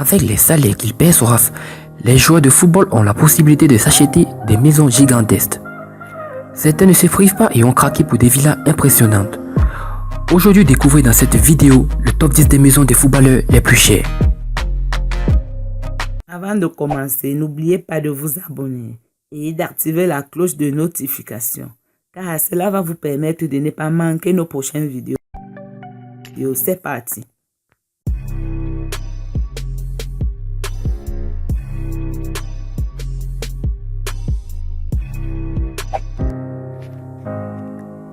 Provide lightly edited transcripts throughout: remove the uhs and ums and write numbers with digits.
Avec les salaires qu'ils paient sur RAF, les joueurs de football ont la possibilité de s'acheter des maisons gigantesques. Certains ne se privent pas et ont craqué pour des villas impressionnantes. Aujourd'hui, découvrez dans cette vidéo le top 10 des maisons des footballeurs les plus chères. Avant de commencer, n'oubliez pas de vous abonner et d'activer la cloche de notification, car cela va vous permettre de ne pas manquer nos prochaines vidéos. C'est parti!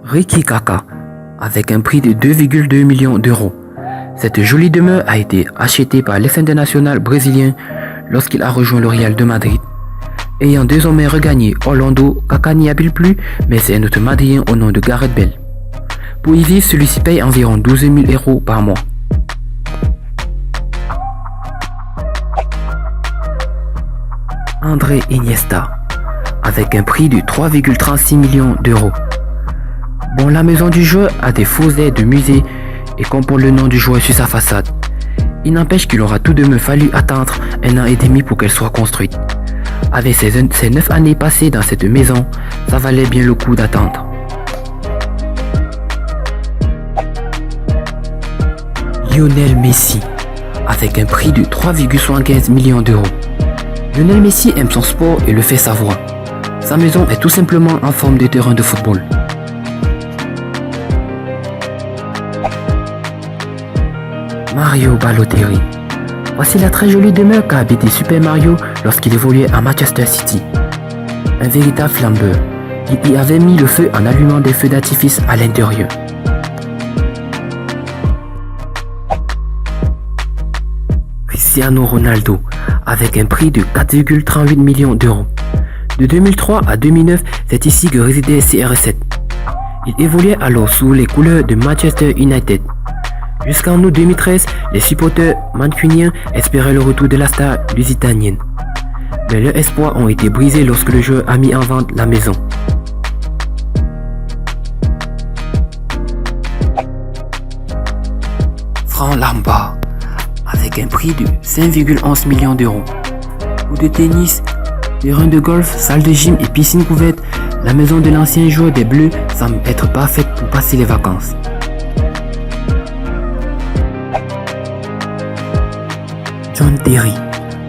Ricky Kaka, avec un prix de 2,2 millions d'euros. Cette jolie demeure a été achetée par l'ex-international brésilien lorsqu'il a rejoint le Real de Madrid. Ayant désormais regagné Orlando, Kaka n'y habite plus, mais c'est un autre Madrilène au nom de Gareth Bale. Pour y vivre, celui-ci paye environ 12 000 euros par mois. André Iniesta, avec un prix de 3,36 millions d'euros. Bon, la maison du joueur a des faux airs de musée et comporte le nom du joueur sur sa façade. Il n'empêche qu'il aura tout de même fallu attendre 1 an et demi pour qu'elle soit construite. Avec ses 9 années passées dans cette maison, ça valait bien le coup d'attendre. Lionel Messi, avec un prix de 3,75 millions d'euros. Lionel Messi aime son sport et le fait savoir. Sa maison est tout simplement en forme de terrain de football. Mario Balotelli. Voici la très jolie demeure qu'a habité Super Mario lorsqu'il évoluait à Manchester City. Un véritable flambeur. Il y avait mis le feu en allumant des feux d'artifice à l'intérieur. Cristiano Ronaldo, avec un prix de 4,38 millions d'euros. De 2003 à 2009, c'est ici que résidait CR7. Il évoluait alors sous les couleurs de Manchester United. Jusqu'en août 2013, les supporters mancuniens espéraient le retour de la star lusitanienne. Mais leurs espoirs ont été brisés lorsque le joueur a mis en vente la maison. Franck Lampard, avec un prix de 5,11 millions d'euros. Cours de tennis, terrain de golf, salle de gym et piscine couverte, la maison de l'ancien joueur des Bleus semble être parfaite pour passer les vacances. John Terry,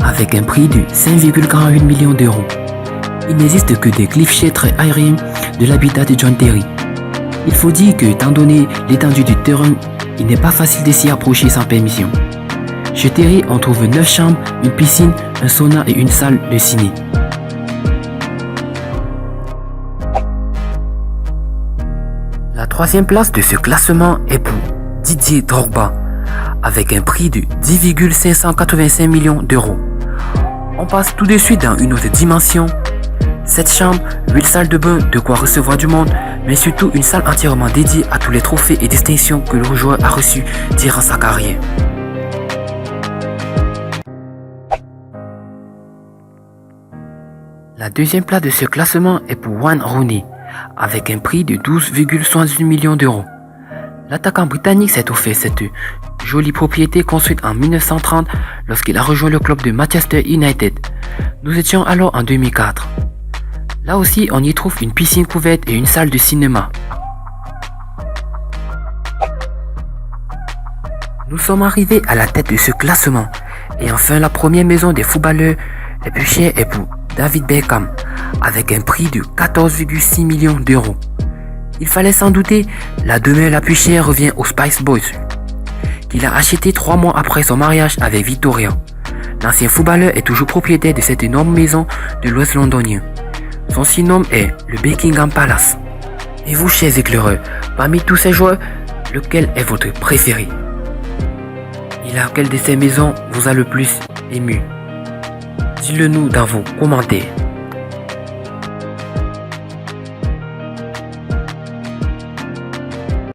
avec un prix de 5,48 millions d'euros. Il n'existe que des clichés très aériens de l'habitat de John Terry. Il faut dire que, étant donné l'étendue du terrain, il n'est pas facile de s'y approcher sans permission. Chez Terry, on trouve 9 chambres, une piscine, un sauna et une salle de ciné. La troisième place de ce classement est pour Didier Drogba, avec un prix de 10,585 millions d'euros. On passe tout de suite dans une autre dimension. 7 chambres, 8 salles de bain, de quoi recevoir du monde, mais surtout une salle entièrement dédiée à tous les trophées et distinctions que le joueur a reçus durant sa carrière. La deuxième place de ce classement est pour Wayne Rooney, avec un prix de 12,68 millions d'euros. L'attaquant britannique s'est offert cette jolie propriété construite en 1930 lorsqu'il a rejoint le club de Manchester United. Nous étions alors en 2004. Là aussi, on y trouve une piscine couverte et une salle de cinéma. Nous sommes arrivés à la tête de ce classement. Et enfin, la première maison des footballeurs les plus chers est pour David Beckham, avec un prix de 14,6 millions d'euros. Il fallait s'en douter, la demeure la plus chère revient aux Spice Boys, qu'il a acheté 3 mois après son mariage avec Victoria. L'ancien footballeur est toujours propriétaire de cette énorme maison de l'Ouest londonien. Son surnom est le Buckingham Palace. Et vous, chers éclaireurs, parmi tous ces joueurs, lequel est votre préféré? Et laquelle de ces maisons vous a le plus ému? Dites-le nous dans vos commentaires.